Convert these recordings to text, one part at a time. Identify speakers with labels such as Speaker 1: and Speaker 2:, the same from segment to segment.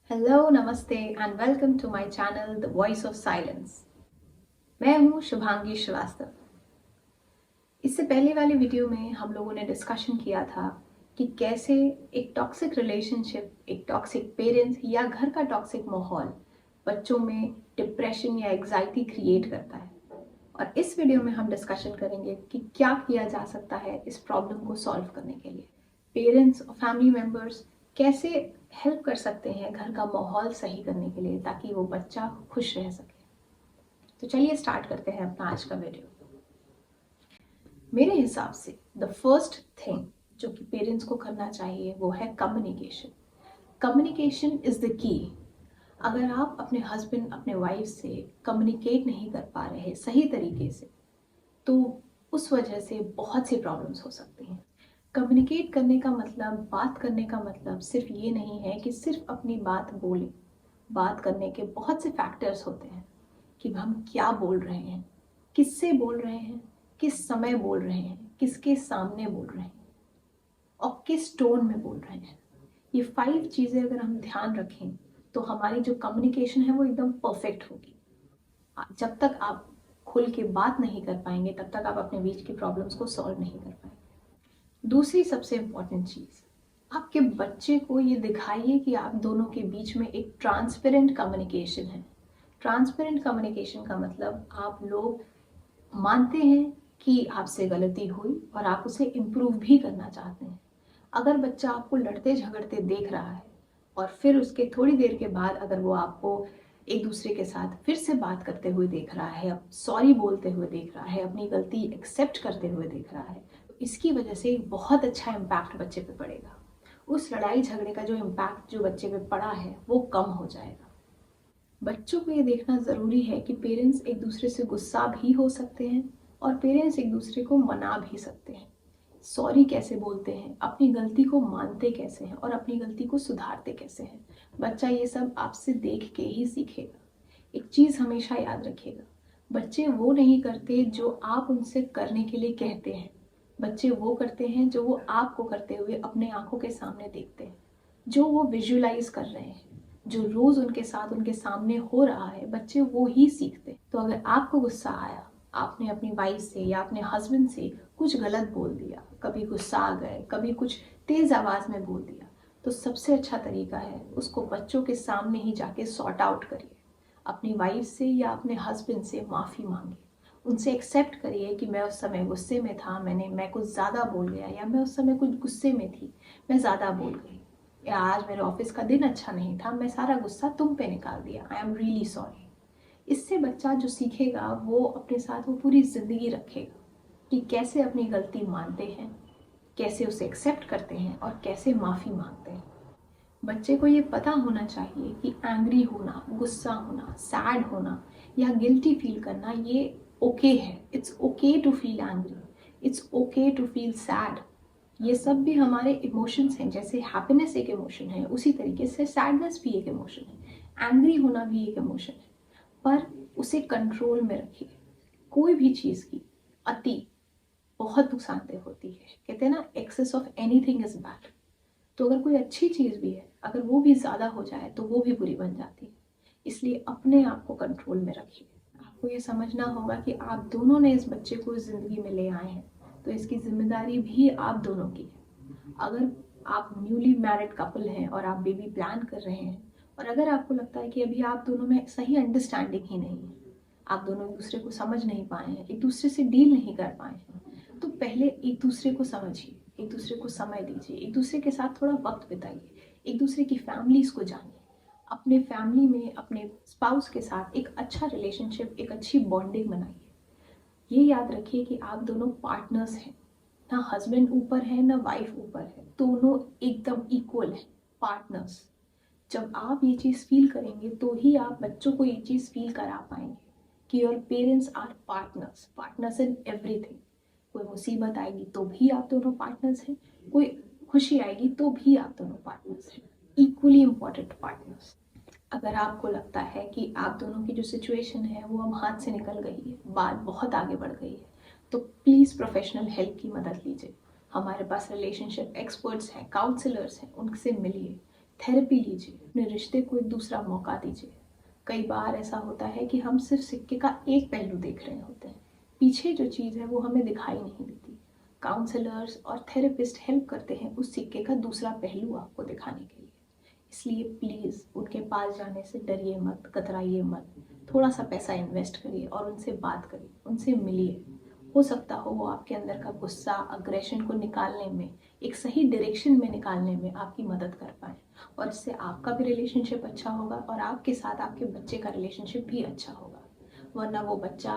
Speaker 1: Hello, नमस्ते and welcome to my channel the voice of silence. मैं हूँ शुभांगी श्रीवास्तव। इससे पहले वाले वीडियो में हम लोगों ने डिस्कशन किया था कि कैसे एक टॉक्सिक रिलेशनशिप, एक टॉक्सिक पेरेंट्स या घर का टॉक्सिक माहौल बच्चों में डिप्रेशन या एग्जाइटी क्रिएट करता है। और इस वीडियो में हम डिस्कशन करेंगे कि क्या किया जा सकता है इस प्रॉब्लम को सॉल्व करने के लिए। पेरेंट्स और फैमिली मेम्बर्स कैसे हेल्प कर सकते हैं घर का माहौल सही करने के लिए ताकि वो बच्चा खुश रह सके। तो चलिए स्टार्ट करते हैं अपना आज का वीडियो। मेरे हिसाब से द फर्स्ट थिंग जो कि पेरेंट्स को करना चाहिए वो है communication. Communication is the key. अगर आप अपने हस्बैंड, अपने वाइफ से कम्युनिकेट नहीं कर पा रहे सही तरीके से, तो उस वजह से बहुत सी प्रॉब्लम्स हो सकती हैं। कम्युनिकेट करने का मतलब, बात करने का मतलब सिर्फ ये नहीं है कि सिर्फ अपनी बात बोलें। बात करने के बहुत से फैक्टर्स होते हैं कि हम क्या बोल रहे हैं, किससे बोल रहे हैं, किस समय बोल रहे हैं, किसके सामने बोल रहे हैं और किस टोन में बोल रहे हैं। ये 5 चीज़ें अगर हम ध्यान रखें तो हमारी जो कम्युनिकेशन है वो एकदम परफेक्ट होगी। जब तक आप खुल के बात नहीं कर पाएंगे तब तक आप अपने बीच की प्रॉब्लम्स को सॉल्व नहीं कर पाएंगे। दूसरी सबसे इम्पॉर्टेंट चीज़, आपके बच्चे को ये दिखाइए कि आप दोनों के बीच में एक ट्रांसपेरेंट कम्युनिकेशन है। ट्रांसपेरेंट कम्युनिकेशन का मतलब आप लोग मानते हैं कि आपसे गलती हुई और आप उसे इम्प्रूव भी करना चाहते हैं। अगर बच्चा आपको लड़ते झगड़ते देख रहा है और फिर उसके थोड़ी देर के बाद अगर वो आपको एक दूसरे के साथ फिर से बात करते हुए देख रहा है, अब सॉरी बोलते हुए देख रहा है, अपनी गलती एक्सेप्ट करते हुए देख रहा है, तो इसकी वजह से एक बहुत अच्छा इम्पैक्ट बच्चे पे पड़ेगा। उस लड़ाई झगड़े का जो इम्पैक्ट जो बच्चे पे पड़ा है वो कम हो जाएगा। बच्चों को ये देखना ज़रूरी है कि पेरेंट्स एक दूसरे से गुस्सा भी हो सकते हैं और पेरेंट्स एक दूसरे को मना भी सकते हैं। सॉरी कैसे बोलते हैं, अपनी गलती को मानते कैसे हैं और अपनी गलती को सुधारते कैसे हैं। बच्चा ये सब आपसे देख के ही सीखेगा। एक चीज़ हमेशा याद रखिएगा, बच्चे वो नहीं करते जो आप उनसे करने के लिए कहते हैं। बच्चे वो करते हैं जो वो आपको करते हुए अपने आंखों के सामने देखते हैं, जो वो विजुलाइज कर रहे हैं, जो रोज़ उनके साथ उनके सामने हो रहा है, बच्चे वो ही सीखते हैं। तो अगर आपको गुस्सा आया, आपने अपनी वाइफ से या अपने हस्बैंड से कुछ गलत बोल दिया, कभी गुस्सा आ गए, कभी कुछ तेज़ आवाज़ में बोल दिया, तो सबसे अच्छा तरीका है उसको बच्चों के सामने ही जाके सॉर्ट आउट करिए। अपनी वाइफ से या अपने हस्बैंड से माफ़ी मांगिए, उनसे एक्सेप्ट करिए कि मैं उस समय गुस्से में था, मैं कुछ ज़्यादा बोल गया, या मैं उस समय कुछ गुस्से में थी, मैं ज़्यादा बोल गई, या आज मेरे ऑफिस का दिन अच्छा नहीं था, मैं सारा गुस्सा तुम पे निकाल दिया, आई एम रियली सॉरी। इससे बच्चा जो सीखेगा वो अपने साथ वो पूरी ज़िंदगी रखेगा कि कैसे अपनी गलती मानते हैं, कैसे उसे एक्सेप्ट करते हैं और कैसे माफ़ी मांगते हैं। बच्चे को ये पता होना चाहिए कि एंग्री होना, गुस्सा होना, सैड होना या गिल्टी फील करना ये ओके है। It's okay to feel angry, it's okay to feel sad. ये सब भी हमारे इमोशंस हैं। जैसे हैप्पीनेस एक इमोशन है, उसी तरीके से सैडनेस भी एक इमोशन है, एंग्री होना भी एक इमोशन है, पर उसे कंट्रोल में रखिए। कोई भी चीज़ की अति बहुत नुकसानदेह होती है। कहते हैं ना, excess of anything is bad. तो अगर कोई अच्छी चीज़ भी है, अगर वो भी ज़्यादा हो जाए तो वो भी बुरी बन जाती है। इसलिए अपने आप को कंट्रोल में रखिए। आपको ये समझना होगा कि आप दोनों ने इस बच्चे को ज़िंदगी में ले आए हैं, तो इसकी जिम्मेदारी भी आप दोनों की है। अगर आप न्यूली मैरिड कपल हैं और आप बेबी प्लान कर रहे हैं और अगर आपको लगता है कि अभी आप दोनों में सही अंडरस्टैंडिंग ही नहीं है, आप दोनों एक दूसरे को समझ नहीं पाए हैं, एक दूसरे से डील नहीं कर पाए हैं, तो पहले एक दूसरे को समझिए, एक दूसरे को समय दीजिए, एक दूसरे के साथ थोड़ा वक्त बिताइए, एक दूसरे की फैमिलीज़ को जानिए। अपने फैमिली में अपने स्पाउस के साथ एक अच्छा रिलेशनशिप, एक अच्छी बॉन्डिंग बनाइए। ये याद रखिए कि आप दोनों पार्टनर्स हैं, ना हस्बैंड ऊपर है ना वाइफ ऊपर है, दोनों एकदम इक्वल हैं, पार्टनर्स। जब आप ये चीज़ फील करेंगे तो ही आप बच्चों को ये चीज़ फील करा पाएंगे कि your parents are partners, partners in everything. कोई मुसीबत आएगी तो भी आप दोनों पार्टनर्स हैं, कोई खुशी आएगी तो भी आप दोनों पार्टनर्स हैं, इक्वली इम्पॉर्टेंट पार्टनर्स। अगर आपको लगता है कि आप दोनों की जो सिचुएशन है वो अब हाथ से निकल गई है, बात बहुत आगे बढ़ गई है, तो प्लीज़ प्रोफेशनल हेल्प की मदद लीजिए। हमारे पास रिलेशनशिप एक्सपर्ट्स हैं, काउंसलर्स हैं, उनसे मिलिए। थेरेपी लीजिए, अपने रिश्ते को एक दूसरा मौका दीजिए। कई बार ऐसा होता है कि हम सिर्फ सिक्के का एक पहलू देख रहे होते हैं, पीछे जो चीज़ है वो हमें दिखाई नहीं देती। काउंसलर्स और थेरेपिस्ट हेल्प करते हैं उस सिक्के का दूसरा पहलू आपको दिखाने के लिए। इसलिए प्लीज़ उनके पास जाने से डरिए मत, कतराइए मत। थोड़ा सा पैसा इन्वेस्ट करिए और उनसे बात करिए, उनसे मिलिए। हो सकता हो वो आपके अंदर का गुस्सा, अग्रेशन को निकालने में, एक सही डायरेक्शन में निकालने में आपकी मदद कर पाए, और इससे आपका भी रिलेशनशिप अच्छा होगा और आपके साथ आपके बच्चे का रिलेशनशिप भी अच्छा होगा। वरना वो बच्चा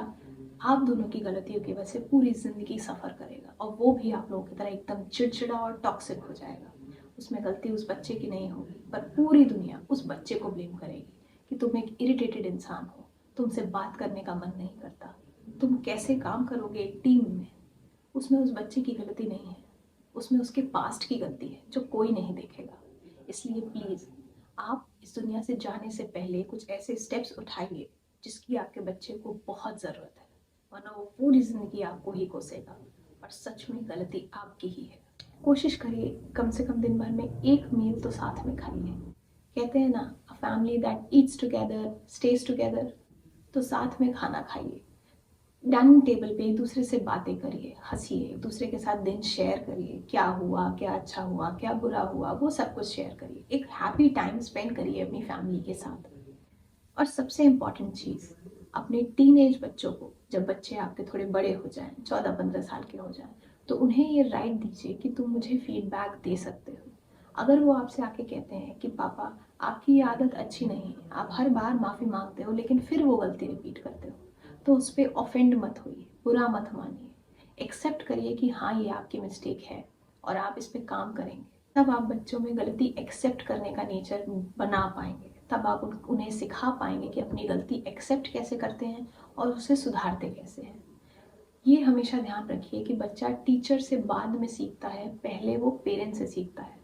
Speaker 1: आप दोनों की गलतियों की वजह से पूरी ज़िंदगी सफ़र करेगा और वो भी आप लोगों की तरह एकदम चिड़चिड़ा और टॉक्सिक हो जाएगा। उसमें गलती उस बच्चे की नहीं होगी, पर पूरी दुनिया उस बच्चे को ब्लेम करेगी कि तुम एक इरिटेटेड इंसान हो, तुमसे बात करने का मन नहीं करता, तुम कैसे काम करोगे एक टीम में। उसमें उस बच्चे की गलती नहीं है, उसमें उसके पास्ट की गलती है जो कोई नहीं देखेगा। इसलिए प्लीज़ आप इस दुनिया से जाने से पहले कुछ ऐसे स्टेप्स उठाइए जिसकी आपके बच्चे को बहुत ज़रूरत है, वरना वो पूरी ज़िंदगी आपको ही कोसेगा और सच में गलती आपकी ही है। कोशिश करिए कम से कम दिन भर में एक मील तो साथ में खाइए। कहते हैं ना, a family that eats together stage together. तो साथ में खाना खाइए, डाइनिंग टेबल पे एक दूसरे से बातें करिए, हंसिए, एक दूसरे के साथ दिन शेयर करिए, क्या हुआ, क्या अच्छा हुआ, क्या बुरा हुआ, वो सब कुछ शेयर करिए। एक हैप्पी टाइम स्पेंड करिए अपनी फैमिली के साथ। और सबसे इम्पॉर्टेंट चीज़, अपने टीनेज बच्चों को, जब बच्चे आपके थोड़े बड़े हो जाएं, 14-15 साल के हो जाएं, तो उन्हें ये राइट दीजिए कि तुम मुझे फीडबैक दे सकते हो। अगर वो आपसे आके कहते हैं कि पापा आपकी ये आदत अच्छी नहीं है, आप हर बार माफ़ी मांगते हो लेकिन फिर वो गलती रिपीट करते हो, तो उस पर ऑफेंड मत होइए, बुरा मत मानिए। एक्सेप्ट करिए कि हाँ ये आपकी मिस्टेक है और आप इस पर काम करेंगे। तब आप बच्चों में गलती एक्सेप्ट करने का नेचर बना पाएंगे। तब आप उन्हें सिखा पाएंगे कि अपनी गलती एक्सेप्ट कैसे करते हैं और उसे सुधारते कैसे हैं। ये हमेशा ध्यान रखिए कि बच्चा टीचर से बाद में सीखता है, पहले वो पेरेंट्स से सीखता है।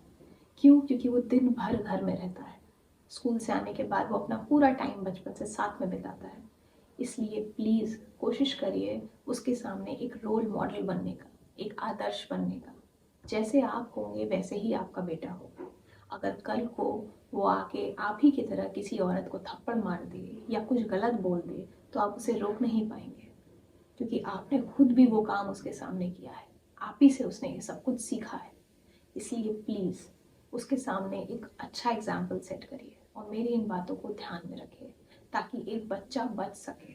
Speaker 1: क्यों? क्योंकि वो दिन भर घर में रहता है। स्कूल से आने के बाद वो अपना पूरा टाइम बचपन से साथ में बिताता है। इसलिए प्लीज़ कोशिश करिए उसके सामने एक रोल मॉडल बनने का, एक आदर्श बनने का। जैसे आप होंगे वैसे ही आपका बेटा होगा। अगर कल को वो आके आप ही की तरह किसी औरत को थप्पड़ मार दे या कुछ गलत बोल दे, तो आप उसे रोक नहीं पाएंगे, क्योंकि आपने खुद भी वो काम उसके सामने किया है, आप ही से उसने ये सब कुछ सीखा है। इसलिए प्लीज़ उसके सामने एक अच्छा एग्जाम्पल सेट करिए और मेरी इन बातों को ध्यान में रखिए, ताकि एक बच्चा बच सके।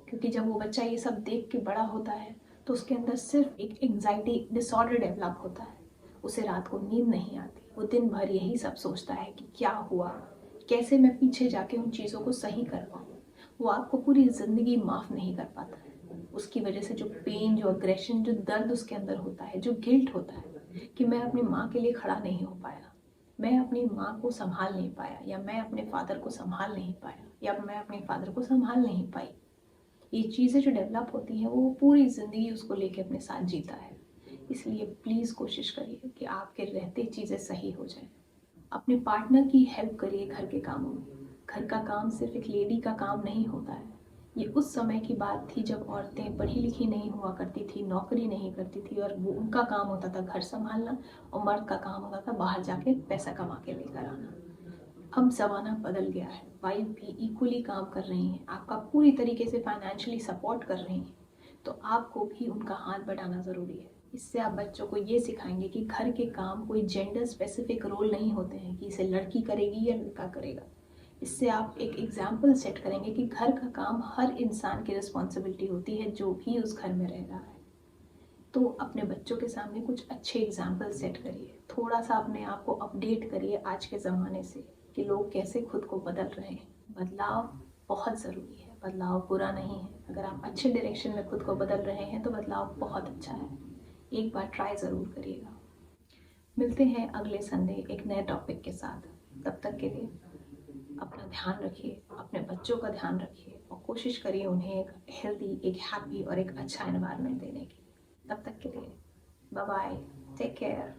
Speaker 1: क्योंकि जब वो बच्चा ये सब देख के बड़ा होता है तो उसके अंदर सिर्फ एक एंग्जाइटी डिसऑर्डर डेवलप होता है। उसे रात को नींद नहीं आती, वो दिन भर यही सब सोचता है कि क्या हुआ, कैसे मैं पीछे जाके उन चीज़ों को सही कर पाऊँ। वो आपको पूरी ज़िंदगी माफ़ नहीं कर पाता है। उसकी वजह से जो पेन, जो अग्रेशन, जो दर्द उसके अंदर होता है, जो गिल्ट होता है कि मैं अपनी माँ के लिए खड़ा नहीं हो पाया, मैं अपनी माँ को संभाल नहीं पाया, या मैं अपने फादर को संभाल नहीं पाया, या मैं अपने फादर को संभाल नहीं पाई। ये चीज़ें जो डेवलप होती हैं वो पूरी ज़िंदगी उसको लेके अपने साथ जीता है। इसलिए प्लीज़ कोशिश करिए कि आपके रहते चीज़ें सही हो जाएं। अपने पार्टनर की हेल्प करिए घर के कामों में। घर का काम सिर्फ एक लेडी का काम नहीं होता है। ये उस समय की बात थी जब औरतें पढ़ी लिखी नहीं हुआ करती थी, नौकरी नहीं करती थी, और वो उनका काम होता था घर संभालना, और मर्द का काम होता था बाहर जाके पैसा कमा के लेकर आना। अब ज़माना बदल गया है, वाइफ भी इक्वली काम कर रही हैं, आपका पूरी तरीके से फाइनेंशियली सपोर्ट कर रही हैं, तो आपको भी उनका हाथ बढ़ाना ज़रूरी है। इससे आप बच्चों को ये सिखाएंगे कि घर के काम कोई जेंडर स्पेसिफिक रोल नहीं होते हैं कि इसे लड़की करेगी या लड़का करेगा। इससे आप एक एग्जाम्पल सेट करेंगे कि घर का काम हर इंसान की रिस्पॉन्सिबिलिटी होती है जो भी उस घर में रह रहा है। तो अपने बच्चों के सामने कुछ अच्छे एग्जाम्पल सेट करिए, थोड़ा सा अपने आप को अपडेट करिए आज के ज़माने से कि लोग कैसे खुद को बदल रहे हैं। बदलाव बहुत ज़रूरी है, बदलाव बुरा नहीं है। अगर आप अच्छे डायरेक्शन में खुद को बदल रहे हैं तो बदलाव बहुत अच्छा है। एक बार ट्राई ज़रूर करिएगा। मिलते हैं अगले संडे एक नए टॉपिक के साथ। तब तक के लिए अपना ध्यान रखिए, अपने बच्चों का ध्यान रखिए और कोशिश करिए उन्हें एक हेल्दी, एक हैप्पी और एक अच्छा एनवायरनमेंट देने की। तब तक के लिए बाय बाय, टेक केयर।